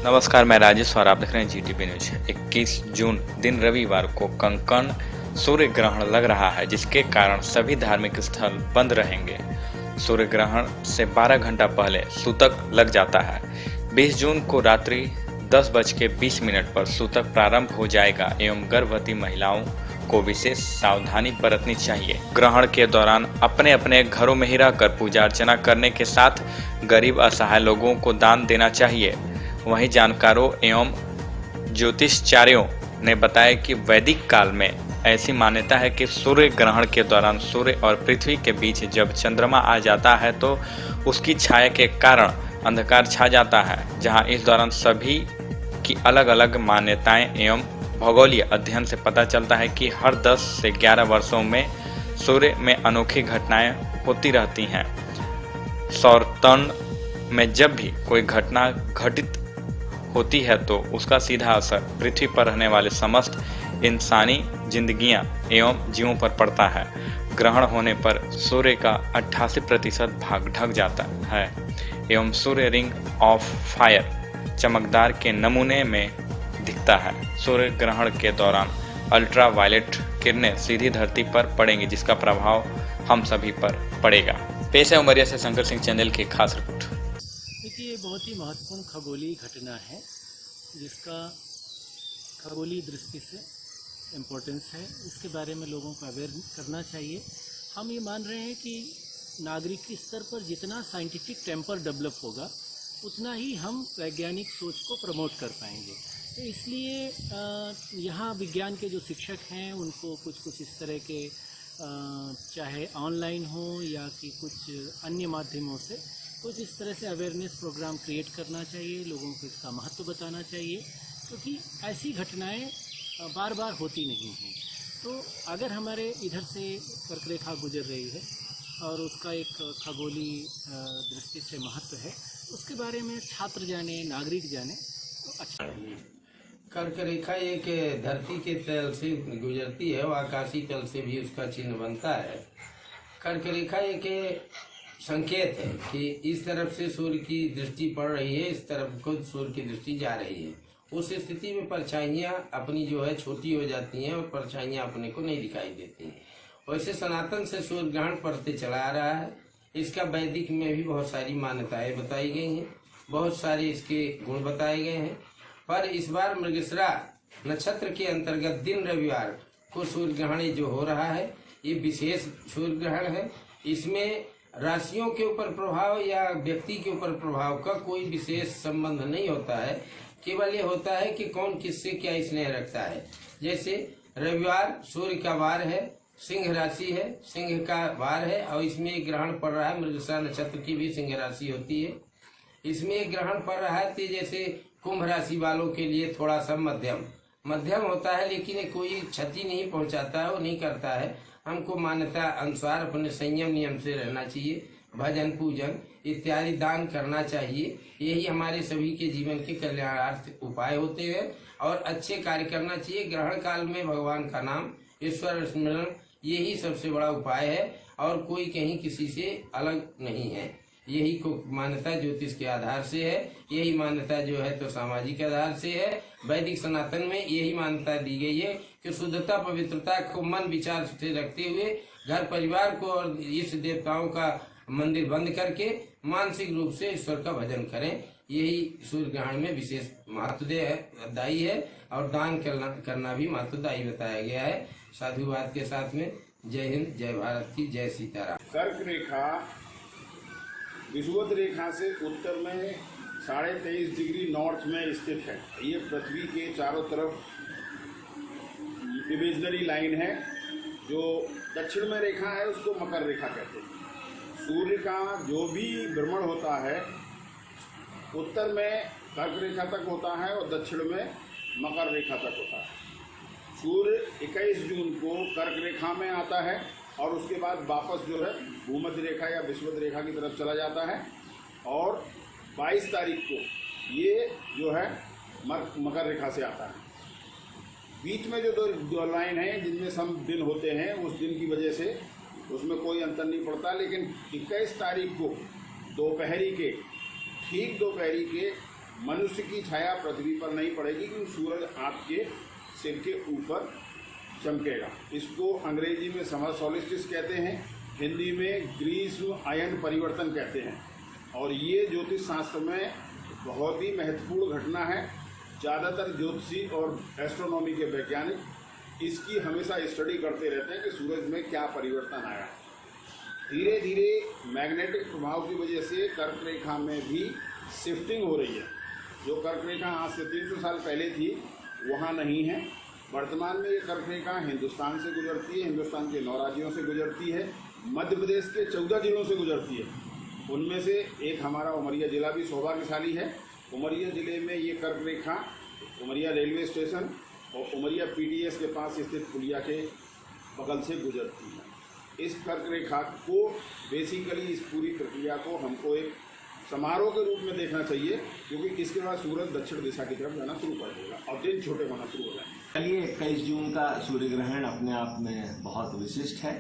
नमस्कार, मैं राजेश और आप देख रहे हैं जीटीपी न्यूज। 21 जून दिन रविवार को कंकण सूर्य ग्रहण लग रहा है, जिसके कारण सभी धार्मिक स्थल बंद रहेंगे। सूर्य ग्रहण से 12 घंटा पहले सूतक लग जाता है। 20 जून को रात्रि 10:20 पर सूतक प्रारंभ हो जाएगा एवं गर्भवती महिलाओं को विशेष सावधानी बरतनी चाहिए। ग्रहण के दौरान अपने अपने घरों में ही रहकर पूजा अर्चना करने के साथ गरीब असहाय लोगों को दान देना चाहिए। वहीं जानकारों एवं ज्योतिषाचार्यों ने बताया कि वैदिक काल में ऐसी मान्यता है कि सूर्य ग्रहण के दौरान सूर्य और पृथ्वी के बीच जब चंद्रमा आ जाता है तो उसकी छाया के कारण अंधकार छा जाता है। जहां इस दौरान सभी की अलग अलग मान्यताएं एवं भौगोलिक अध्ययन से पता चलता है कि हर 10 से 11 वर्षों में सूर्य में अनोखी घटनाएं होती रहती हैं। सौरतंड में जब भी कोई घटना घटित होती है तो उसका सीधा असर पृथ्वी पर रहने वाले समस्त इंसानी जिंदगियां एवं जीवों पर पड़ता है। ग्रहण होने पर सूर्य का 88% भाग ढक जाता है एवं सूर्य रिंग ऑफ फायर चमकदार के नमूने में दिखता है। सूर्य ग्रहण के दौरान अल्ट्रा वायलेट किरणें सीधी धरती पर पड़ेंगी, जिसका प्रभाव हम सभी पर पड़ेगा। पेश है उमरिया से शंकर सिंह चंदेल की खास रिपोर्ट। देखिए, ये बहुत ही महत्वपूर्ण खगोलीय घटना है जिसका खगोलीय दृष्टि से इम्पोर्टेंस है। इसके बारे में लोगों को अवेयर करना चाहिए। हम ये मान रहे हैं कि नागरिक स्तर पर जितना साइंटिफिक टेम्पर डेवलप होगा उतना ही हम वैज्ञानिक सोच को प्रमोट कर पाएंगे। तो इसलिए यहाँ विज्ञान के जो शिक्षक हैं उनको कुछ इस तरह के चाहे ऑनलाइन हो या कि कुछ अन्य माध्यमों से कुछ इस तरह से अवेयरनेस प्रोग्राम क्रिएट करना चाहिए, लोगों को इसका महत्व बताना चाहिए, क्योंकि ऐसी घटनाएं बार बार होती नहीं हैं। तो अगर हमारे इधर से कर्क रेखा गुजर रही है और उसका एक खगोलीय दृष्टि से महत्व है, उसके बारे में छात्र जाने, नागरिक जाने तो अच्छा है। कर्क रेखा एक धरती के तल से गुजरती है और आकाशीय तल से भी उसका चिन्ह बनता है। कर्क रेखा एक संकेत है कि इस तरफ से सूर्य की दृष्टि पड़ रही है, इस तरफ को सूर्य की दृष्टि जा रही है। उस स्थिति में परछाइयाँ अपनी जो है छोटी हो जाती हैं और परछाइयाँ अपने को नहीं दिखाई देती। वैसे सनातन से सूर्य ग्रहण पड़ते चला आ रहा है। इसका वैदिक में भी बहुत सारी मान्यताएं बताई गई हैं, बहुत सारे इसके गुण बताए गए हैं। पर इस बार मृगशिरा नक्षत्र के अंतर्गत दिन रविवार को सूर्य ग्रहण जो हो रहा है, ये विशेष सूर्य ग्रहण है। इसमें राशियों के ऊपर प्रभाव या व्यक्ति के ऊपर प्रभाव का कोई विशेष संबंध नहीं होता है। केवल ये होता है कि कौन किससे क्या स्नेह रखता है। जैसे रविवार सूर्य का वार है, सिंह राशि है, सिंह का वार है और इसमें एक ग्रहण पड़ रहा है। मृगशिरा नक्षत्र की भी सिंह राशि होती है। इसमें एक ग्रहण पड़ रहा है तो जैसे कुंभ राशि वालों के लिए थोड़ा सा मध्यम होता है, लेकिन कोई क्षति नहीं पहुंचाता है, वो नहीं करता है। हमको मान्यता अनुसार अपने संयम नियम से रहना चाहिए, भजन पूजन इत्यादि दान करना चाहिए। यही हमारे सभी के जीवन के कल्याणार्थ उपाय होते हैं और अच्छे कार्य करना चाहिए। ग्रहण काल में भगवान का नाम, ईश्वर स्मरण, यही सबसे बड़ा उपाय है और कोई कहीं किसी से अलग नहीं है। यही को मान्यता ज्योतिष के आधार से है, यही मान्यता जो है तो सामाजिक आधार से है। वैदिक सनातन में यही मान्यता दी गई है कि शुद्धता पवित्रता को मन विचार से रखते हुए घर परिवार को और इस देवताओं का मंदिर बंद करके मानसिक रूप से ईश्वर का भजन करें। यही सूर्य ग्रहण में विशेष महत्वदायी है और दान करना भी महत्वदायी बताया गया है। साधुवाद के साथ में जय हिंद, जय भारत की, जय सीताराम। कर्क रेखा विषुवत रेखा से उत्तर में 23.5 डिग्री नॉर्थ में स्थित है। ये पृथ्वी के चारों तरफ इमेजिनरी लाइन है। जो दक्षिण में रेखा है उसको मकर रेखा कहते हैं। सूर्य का जो भी भ्रमण होता है उत्तर में कर्क रेखा तक होता है और दक्षिण में मकर रेखा तक होता है। सूर्य 21 जून को कर्क रेखा में आता है और उसके बाद वापस जो है भूमध्य रेखा या विषुवत रेखा की तरफ चला जाता है और 22 तारीख को ये जो है मकर रेखा से आता है। बीच में जो दो लाइन है जिनमें सम दिन होते हैं, उस दिन की वजह से उसमें कोई अंतर नहीं पड़ता। लेकिन 21 तारीख को ठीक दोपहरी के मनुष्य की छाया पृथ्वी पर नहीं पड़ेगी क्योंकि सूरज आपके सिर के ऊपर चमकेगा। इसको अंग्रेजी में समर सॉलिस्टिस कहते हैं, हिंदी में ग्रीष्म अयन परिवर्तन कहते हैं। और ये ज्योतिष शास्त्र में बहुत ही महत्वपूर्ण घटना है। ज़्यादातर ज्योतिषी और एस्ट्रोनॉमी के वैज्ञानिक इसकी हमेशा स्टडी करते रहते हैं कि सूरज में क्या परिवर्तन आया। धीरे धीरे मैग्नेटिक प्रभाव की वजह से कर्क रेखा में भी शिफ्टिंग हो रही है। जो कर्क रेखा आज से 300 साल पहले थी वहाँ नहीं है। वर्तमान में ये कर्क रेखा हिंदुस्तान से गुजरती है, हिंदुस्तान के 9 राज्यों से गुजरती है, मध्य प्रदेश के 14 जिलों से गुजरती है। उनमें से एक हमारा उमरिया ज़िला भी सौभाग्यशाली है। उमरिया ज़िले में ये कर्क रेखा उमरिया रेलवे स्टेशन और उमरिया PTS के पास स्थित पुलिया के बगल से गुजरती है। इस कर्क रेखा को बेसिकली इस पूरी प्रक्रिया को हमको एक समारोह के रूप में देखना चाहिए, क्योंकि इसके बाद सूरज दक्षिण दिशा की तरफ जाना शुरू कर देगा और दिन छोटे होना शुरू हो जाएंगे। चलिए, 21 जून का सूर्य ग्रहण अपने आप में बहुत विशिष्ट है।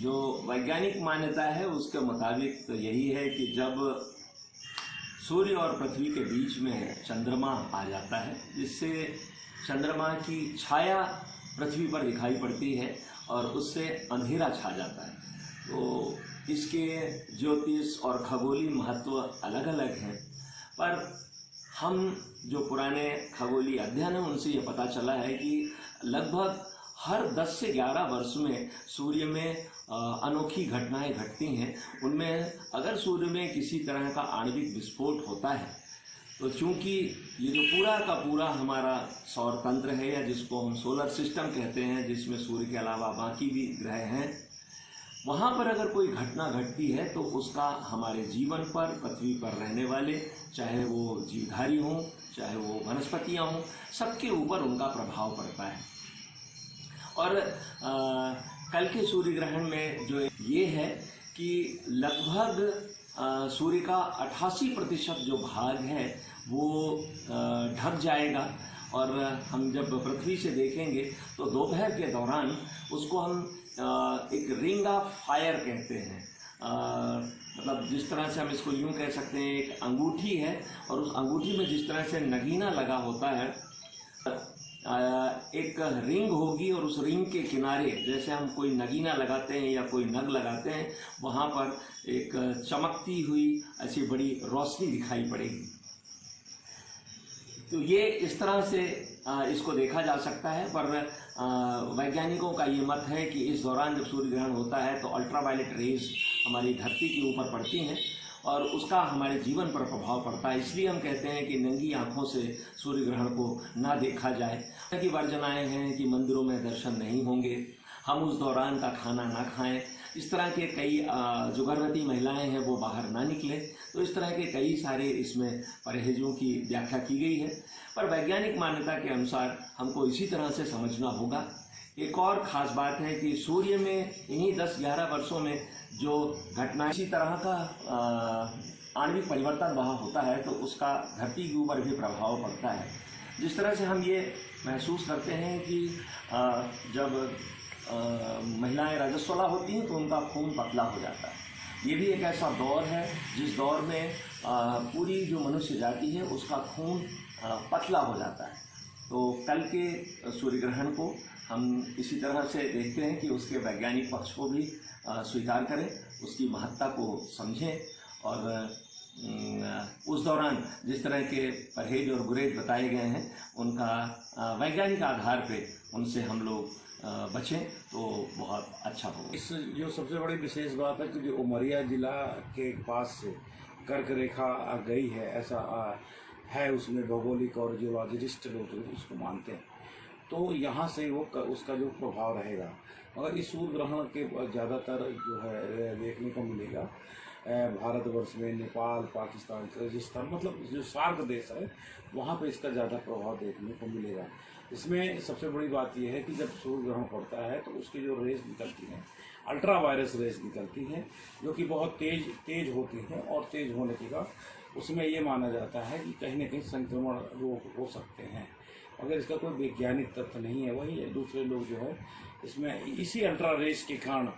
जो वैज्ञानिक मान्यता है उसके मुताबिक तो यही है कि जब सूर्य और पृथ्वी के बीच में चंद्रमा आ जाता है, जिससे चंद्रमा की छाया पृथ्वी पर दिखाई पड़ती है और उससे अंधेरा छा जाता है। तो इसके ज्योतिष और खगोलीय महत्व अलग अलग हैं, पर हम जो पुराने खगोलीय अध्ययन हैं उनसे ये पता चला है कि लगभग हर 10 से 11 वर्ष में सूर्य में अनोखी घटनाएं घटती हैं। उनमें अगर सूर्य में किसी तरह का आणविक विस्फोट होता है तो चूंकि ये जो पूरा का पूरा हमारा सौर तंत्र है, या जिसको हम सोलर सिस्टम कहते हैं, जिसमें सूर्य के अलावा बाकी भी ग्रह हैं, वहाँ पर अगर कोई घटना घटती है तो उसका हमारे जीवन पर, पृथ्वी पर रहने वाले, चाहे वो जीवधारी हों, चाहे वो वनस्पतियाँ हों, सबके ऊपर उनका प्रभाव पड़ता है। और कल के सूर्य ग्रहण में जो ये है कि लगभग सूर्य का 88% जो भाग है वो ढक जाएगा। और हम जब पृथ्वी से देखेंगे तो दोपहर के दौरान उसको हम एक रिंग ऑफ फायर कहते हैं। मतलब जिस तरह से हम इसको यूँ कह सकते हैं, एक अंगूठी है और उस अंगूठी में जिस तरह से नगीना लगा होता है, एक रिंग होगी और उस रिंग के किनारे जैसे हम कोई नगीना लगाते हैं या कोई नग लगाते हैं, वहाँ पर एक चमकती हुई ऐसी बड़ी रोशनी दिखाई पड़ेगी। तो ये इस तरह से इसको देखा जा सकता है। पर वैज्ञानिकों का ये मत है कि इस दौरान जब सूर्य ग्रहण होता है तो अल्ट्रावायलेट रेज हमारी धरती के ऊपर पड़ती हैं और उसका हमारे जीवन पर प्रभाव पड़ता है। इसलिए हम कहते हैं कि नंगी आंखों से सूर्य ग्रहण को ना देखा जाए। की वर्जनाएं हैं कि मंदिरों में दर्शन नहीं होंगे, हम उस दौरान का खाना ना खाएं, इस तरह के कई जो गर्भवती महिलाएं हैं वो बाहर ना निकलें। तो इस तरह के कई सारे इसमें परहेजों की व्याख्या की गई है। पर वैज्ञानिक मान्यता के अनुसार हमको इसी तरह से समझना होगा। एक और ख़ास बात है कि सूर्य में इन्हीं 10-11 वर्षों में जो घटना इसी तरह का आणविक परिवर्तन वहाँ होता है तो उसका धरती के ऊपर भी प्रभाव पड़ता है। जिस तरह से हम ये महसूस करते हैं कि जब महिलाएं रजस्वला होती हैं तो उनका खून पतला हो जाता है। ये भी एक ऐसा दौर है जिस दौर में पूरी जो मनुष्य जाति है उसका खून पतला हो जाता है। तो कल के सूर्य ग्रहण को हम इसी तरह से देखते हैं कि उसके वैज्ञानिक पक्ष को भी स्वीकार करें, उसकी महत्ता को समझें और उस दौरान जिस तरह के परहेज और गुरेज बताए गए हैं उनका वैज्ञानिक आधार पे उनसे हम लोग बचें तो बहुत अच्छा होगा। इस जो सबसे बड़ी विशेष बात है कि जो उमरिया जिला के पास से कर्क रेखा गई है, ऐसा है उसमें भौगोलिक और ज्योतिषिस्ट लोग उसको मानते हैं। तो यहाँ से वो उसका जो प्रभाव रहेगा, मगर इस सूर्य ग्रहण के ज़्यादातर जो है देखने को मिलेगा भारतवर्ष में नेपाल, पाकिस्तान, राजस्थान, मतलब जो सार्क देश है वहाँ पे इसका ज़्यादा प्रभाव देखने को मिलेगा। इसमें सबसे बड़ी बात यह है कि जब सूर्य ग्रहण पड़ता है तो उसकी जो रेस निकलती हैं, अल्ट्रा वायरस रेस निकलती हैं, जो कि बहुत तेज होती हैं और तेज होने के बाद उसमें ये माना जाता है कि कहीं ना कहीं संक्रमण रोग हो सकते हैं। अगर इसका कोई वैज्ञानिक तथ्य नहीं है, वही दूसरे लोग जो है इसमें इसी अल्ट्रा रेस के कारण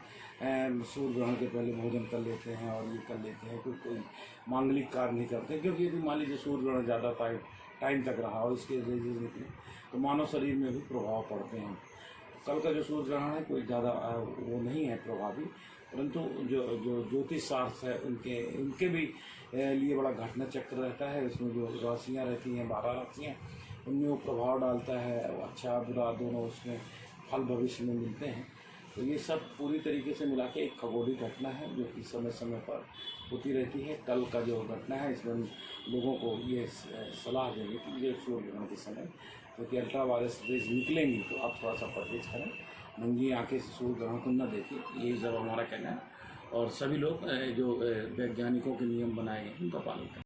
सूर्य ग्रहण के पहले भोजन कर लेते हैं और ये कर लेते हैं, कोई मांगलिक कार्य नहीं करते, क्योंकि यदि मान लीजिए सूर्य ग्रहण ज़्यादा टाइम तक रहा और इसके रेजेज निकले तो मानव शरीर में भी प्रभाव पड़ते हैं। कल का जो सूर्य ग्रहण है कोई ज़्यादा वो नहीं है प्रभावी, परंतु जो ज्योतिष शास्त्र है उनके भी लिए बड़ा घटना चक्र रहता है। इसमें जो राशियाँ रहती हैं 12 राशियाँ, उनमें वो प्रभाव डालता है, अच्छा बुरा दोनों उसमें फल भविष्य में मिलते हैं। तो ये सब पूरी तरीके से मिला के एक खगोलीय घटना है जो कि समय समय पर होती रहती है। कल का जो घटना है इसमें लोगों को ये सलाह देंगे कि ये सूर्य ग्रहण के समय क्योंकि अल्ट्रा वायलेट रेज निकलेंगी तो आप थोड़ा सा परहेज करें, नंगी आंखें से सूर्य ग्रहण को न देखें, यही सब हमारा कहना है। और सभी लोग जो वैज्ञानिकों के नियम बनाए हैं उनका पालन करें।